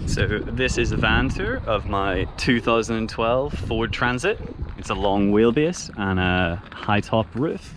So this is a van tour of my 2012 Ford Transit. It's a long wheelbase and a high top roof.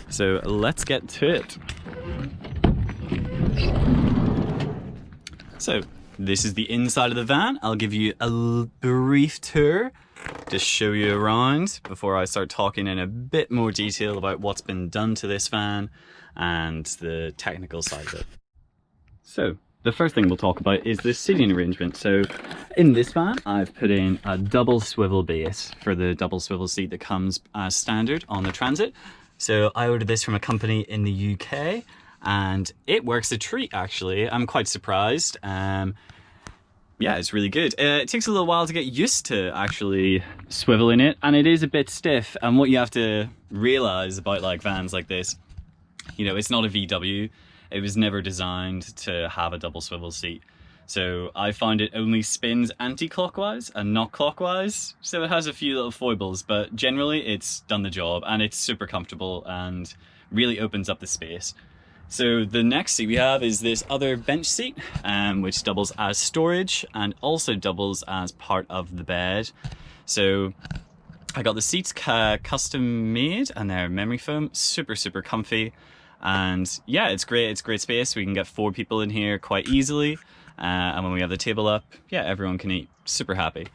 So let's get to it. So this is the inside of the van. I'll give you a brief tour to show you around before I start talking in a bit more detail about what's been done to this van and the technical side of it. So the first thing we'll talk about is the seating arrangement. So in this van, I've put in a double swivel base for the double swivel seat that comes as standard on the Transit. So I ordered this from a company in the UK and it works a treat actually. I'm quite surprised. Yeah, it's really good. It takes a little while to get used to actually swiveling it, and it is a bit stiff. And what you have to realize about like vans like this, you know, it's not a VW. It was never designed to have a double swivel seat. So I find it only spins anti-clockwise and not clockwise. So it has a few little foibles, but generally it's done the job and it's super comfortable and really opens up the space. So the next seat we have is this other bench seat, which doubles as storage and also doubles as part of the bed. So I got the seats custom made and they're memory foam, super comfy. And yeah, it's great. It's great space. We can get 4 people in here quite easily. And when we have the table up, yeah, everyone can eat. Super happy.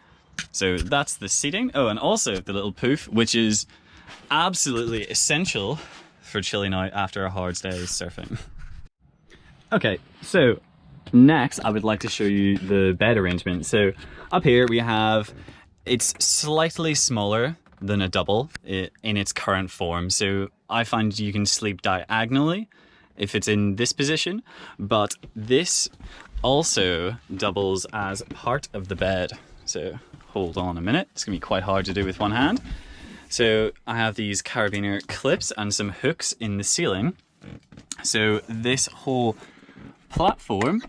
So that's the seating. Oh, and also the little poof, which is absolutely essential for chilling out after a hard day's surfing. Okay, so next I would like to show you the bed arrangement. So up here we have, it's slightly smaller than a double in its current form. So I find you can sleep diagonally if it's in this position, but this also doubles as part of the bed. So hold on a minute, it's gonna be quite hard to do with one hand. So I have these carabiner clips and some hooks in the ceiling. So this whole platform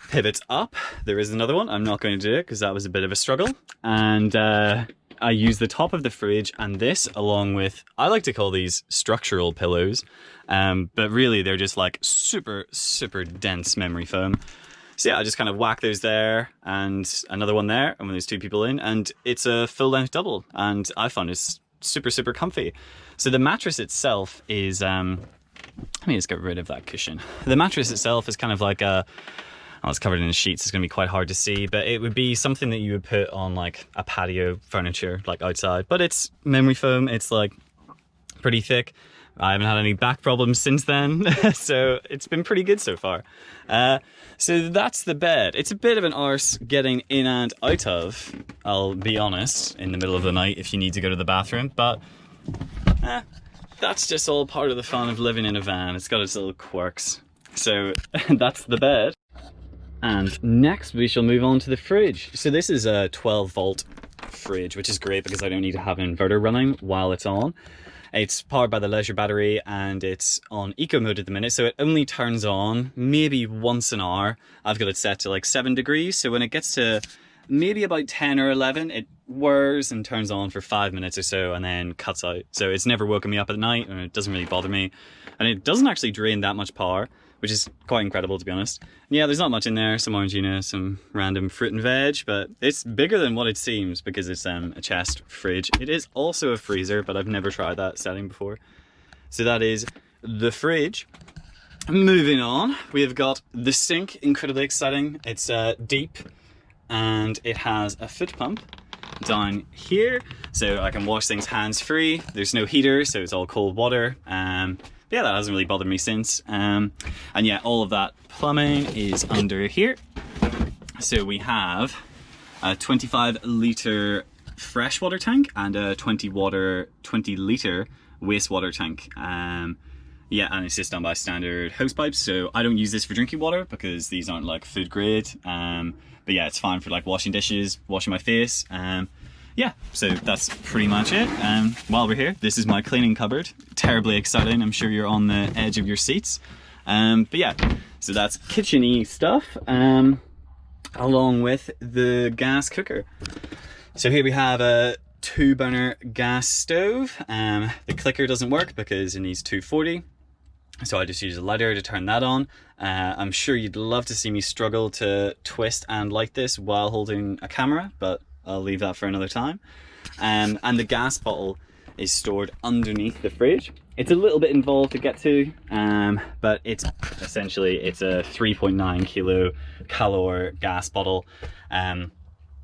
pivots up. There is another one, I'm not going to do it because that was a bit of a struggle. And I use the top of the fridge and this along with, I like to call these structural pillows, but really they're just like super dense memory foam. So yeah, I just kind of whack those there and another one there, and when there's 2 people in, and it's a full length double, and I found it's super comfy. So the mattress itself is, let me just get rid of that cushion. The mattress itself is kind of like a, oh, it's covered in sheets, it's gonna be quite hard to see, but it would be something that you would put on like a patio furniture, like outside, but it's memory foam, it's like pretty thick. I haven't had any back problems since then, so it's been pretty good so far. So that's the bed. It's a bit of an arse getting in and out of, I'll be honest, in the middle of the night if you need to go to the bathroom, but that's just all part of the fun of living in a van. It's got its little quirks. So that's the bed. And next we shall move on to the fridge. So this is a 12-volt fridge, which is great because I don't need to have an inverter running while it's on. It's powered by the leisure battery and it's on eco mode at the minute, so it only turns on maybe once an hour. I've got it set to like 7 degrees, so when it gets to maybe about 10 or 11, it whirs and turns on for 5 minutes or so and then cuts out. So it's never woken me up at night and it doesn't really bother me. And it doesn't actually drain that much power, which is quite incredible to be honest. And yeah, there's not much in there, some orangina, some random fruit and veg, but it's bigger than what it seems because it's a chest fridge. It is also a freezer, but I've never tried that setting before. So that is the fridge. Moving on, we have got the sink, incredibly exciting. It's deep and it has a foot pump down here, so I can wash things hands-free. There's no heater, so it's all cold water. Yeah, that hasn't really bothered me since. And yeah, all of that plumbing is under here. So we have a 25-litre freshwater tank and a 20-litre wastewater tank. Yeah, and it's just done by standard hose pipes. So I don't use this for drinking water because these aren't like food grade. But yeah, it's fine for like washing dishes, washing my face. Yeah, so that's pretty much it. While we're here, this is my cleaning cupboard. Terribly exciting, I'm sure you're on the edge of your seats. But yeah, so that's kitchen-y stuff, along with the gas cooker. So here we have a 2-burner gas stove. The clicker doesn't work because it needs 240. So I just use a lighter to turn that on. I'm sure you'd love to see me struggle to twist and light this while holding a camera, but I'll leave that for another time. And the gas bottle is stored underneath the fridge. It's a little bit involved to get to, but it's essentially, it's a 3.9 kilocalorie gas bottle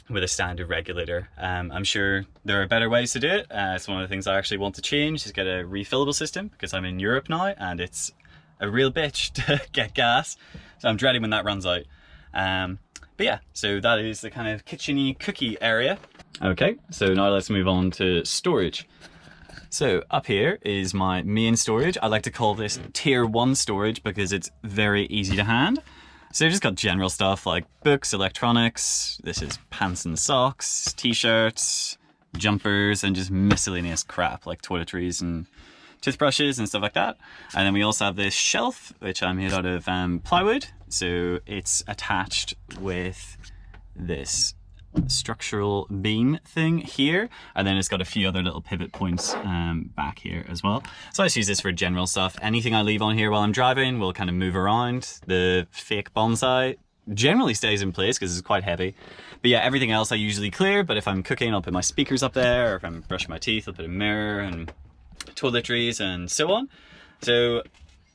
with a standard regulator. I'm sure there are better ways to do it. It's one of the things I actually want to change, is get a refillable system, because I'm in Europe now and it's a real bitch to get gas. So I'm dreading when that runs out. But yeah, so that is the kind of kitchen-y cookie area. Okay, so now let's move on to storage. So up here is my main storage. I like to call this tier 1 storage because it's very easy to hand. So I've just got general stuff like books, electronics, this is pants and socks, t-shirts, jumpers, and just miscellaneous crap like toiletries and toothbrushes and stuff like that. And then we also have this shelf, which I made out of plywood. So it's attached with this structural beam thing here, and then it's got a few other little pivot points back here as well. So I just use this for general stuff. Anything I leave on here while I'm driving will kind of move around. The fake bonsai generally stays in place because it's quite heavy. But yeah, everything else I usually clear, but if I'm cooking, I'll put my speakers up there, or if I'm brushing my teeth, I'll put a mirror and toiletries and so on. So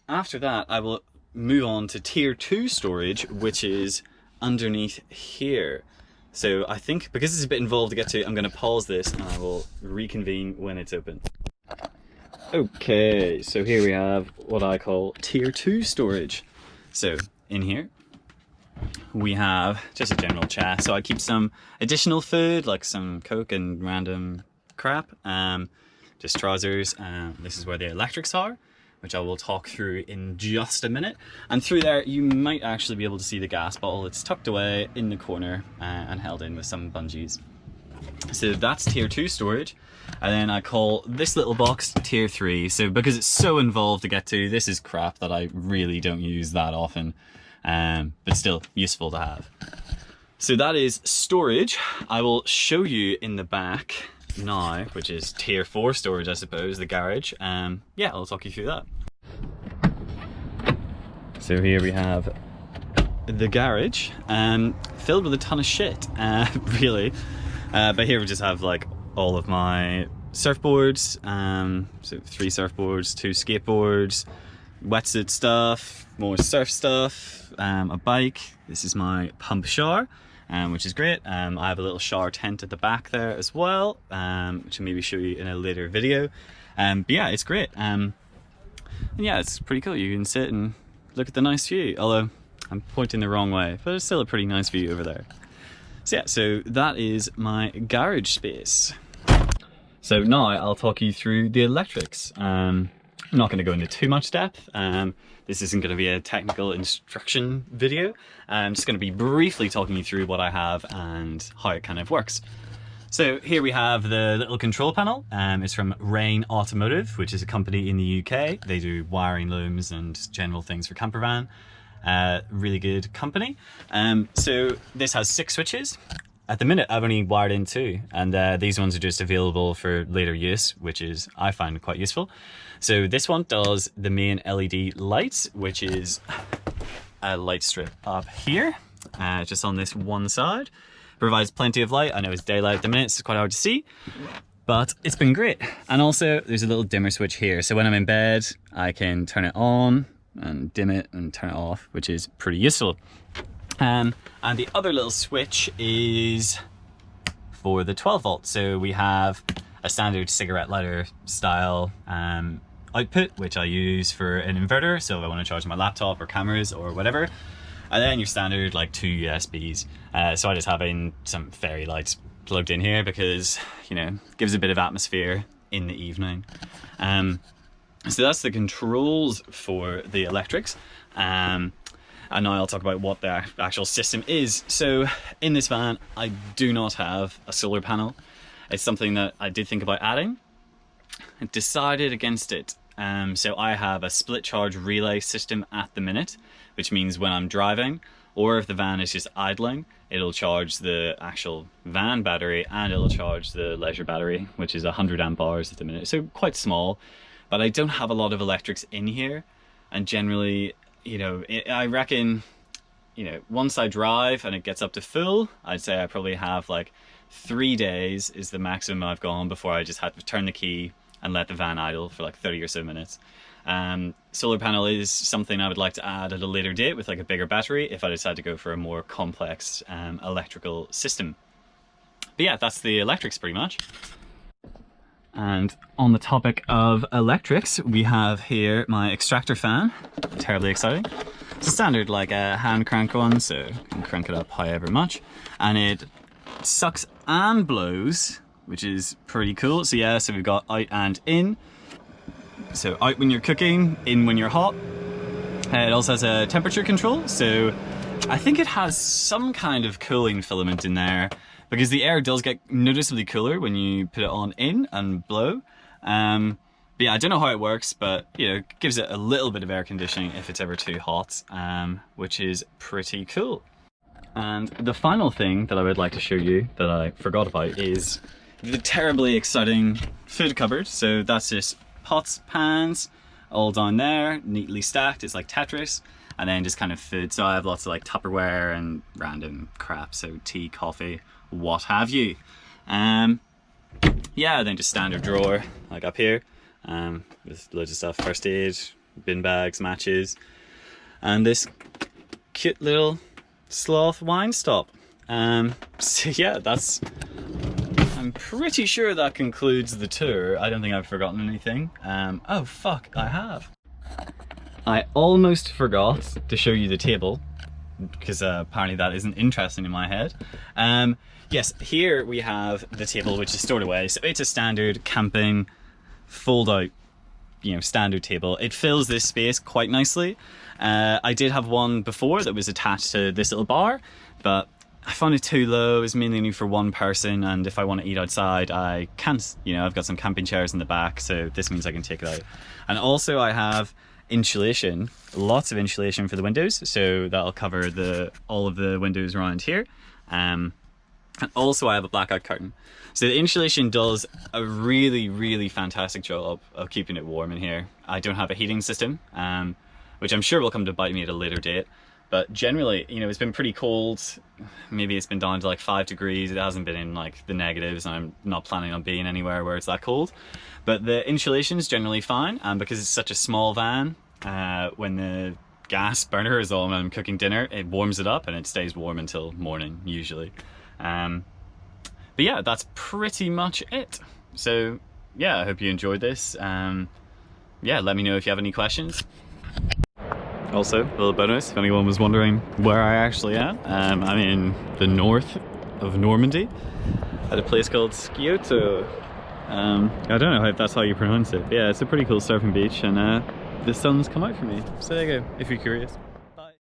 after that, I will move on to tier 2 storage, which is underneath here. So I think because it's a bit involved to get to, I'm going to pause this and I will reconvene when it's open. Okay, so here we have what I call tier 2 storage. So in here we have just a general chest. So I keep some additional food like some Coke and random crap, just trousers. This is where the electrics are, which I will talk through in just a minute. And through there, you might actually be able to see the gas bottle. It's tucked away in the corner and held in with some bungees. So that's tier 2 storage. And then I call this little box tier 3. So because it's so involved to get to, this is crap that I really don't use that often, but still useful to have. So that is storage. I will show you in the back now, which is tier 4 storage, I suppose, the garage. Yeah, I'll talk you through that. So here we have the garage, filled with a ton of shit, really. But here we just have like all of my surfboards, so 3 surfboards, 2 skateboards, wetsuit stuff, more surf stuff, a bike. This is my pump shower, which is great. I have a little shower tent at the back there as well, which I'll maybe show you in a later video. But yeah, it's great. And yeah, it's pretty cool. You can sit and look at the nice view, although I'm pointing the wrong way, but it's still a pretty nice view over there. So yeah, so that is my garage space. So now I'll talk you through the electrics. I'm not going to go into too much depth. This isn't going to be a technical instruction video. I'm just going to be briefly talking you through what I have and how it kind of works. So here we have the little control panel. It's from Rain Automotive, which is a company in the UK. They do wiring looms and general things for Campervan. Really good company. So this has 6 switches. At the minute, I've only wired in 2, and these ones are just available for later use, which is, I find, quite useful. So this one does the main LED lights, which is a light strip up here, just on this one side. Provides plenty of light. I know it's daylight at the minute, so it's quite hard to see, but it's been great. And also, there's a little dimmer switch here, so when I'm in bed, I can turn it on and dim it and turn it off, which is pretty useful. And the other little switch is for the 12 volt. So we have a standard cigarette lighter style output, which I use for an inverter. So if I want to charge my laptop or cameras or whatever. And then your standard like 2 USBs. So I just have in some fairy lights plugged in here because, you know, gives a bit of atmosphere in the evening. So that's the controls for the electrics. And now I'll talk about what the actual system is. So in this van, I do not have a solar panel. It's something that I did think about adding. I decided against it. So I have a split charge relay system at the minute, which means when I'm driving, or if the van is just idling, it'll charge the actual van battery and it'll charge the leisure battery, which is 100 amp hours at the minute. So quite small, but I don't have a lot of electrics in here. and generally, you know, I reckon, you know, once I drive and it gets up to full, I'd say I probably have like 3 days is the maximum I've gone before I just had to turn the key and let the van idle for like 30 or so minutes. Solar panel is something I would like to add at a later date with like a bigger battery if I decide to go for a more complex electrical system. But yeah, that's the electrics pretty much. And on the topic of electrics, we have here my extractor fan. Terribly exciting. It's a standard like a hand crank one, so you can crank it up however much. And it sucks and blows, which is pretty cool. So yeah, so we've got out and in. So out when you're cooking, in when you're hot. It also has a temperature control, so I think it has some kind of cooling filament in there, because the air does get noticeably cooler when you put it on in and blow. But yeah, I don't know how it works, but you know, it gives it a little bit of air conditioning if it's ever too hot, which is pretty cool. And the final thing that I would like to show you that I forgot about is the terribly exciting food cupboard. So that's just pots, pans, all down there, neatly stacked. It's like Tetris. And then just kind of food. So I have lots of like Tupperware and random crap. So tea, coffee, what have you. Yeah, then just standard drawer, like up here. With loads of stuff, first aid, bin bags, matches. And this cute little sloth wine stop. So yeah, that's... I'm pretty sure that concludes the tour. I don't think I've forgotten anything. Oh fuck, I have. I almost forgot to show you the table, because apparently that isn't interesting in my head. Yes, here we have the table, which is stored away. So it's a standard camping, fold out, you know, standard table. It fills this space quite nicely. I did have one before that was attached to this little bar, but I found it too low. It's mainly only for one person, and if I want to eat outside, I can't. You know, I've got some camping chairs in the back, so this means I can take it out. And also I have insulation, lots of insulation for the windows, so that'll cover all of the windows around here. And also I have a blackout curtain. So the insulation does a really, really fantastic job of keeping it warm in here. I don't have a heating system, which I'm sure will come to bite me at a later date. But generally, you know, it's been pretty cold. Maybe it's been down to like 5 degrees. It hasn't been in like the negatives. I'm not planning on being anywhere where it's that cold. But the insulation is generally fine. And because it's such a small van, when the gas burner is on and I'm cooking dinner, it warms it up and it stays warm until morning, usually. But yeah, that's pretty much it. So yeah, I hope you enjoyed this. Yeah, let me know if you have any questions. Also, a little bonus, if anyone was wondering where I actually am, I'm in the north of Normandy at a place called Scioto. I don't know if that's how you pronounce it, but yeah, it's a pretty cool surfing beach, and the sun's come out for me, so there you go, if you're curious.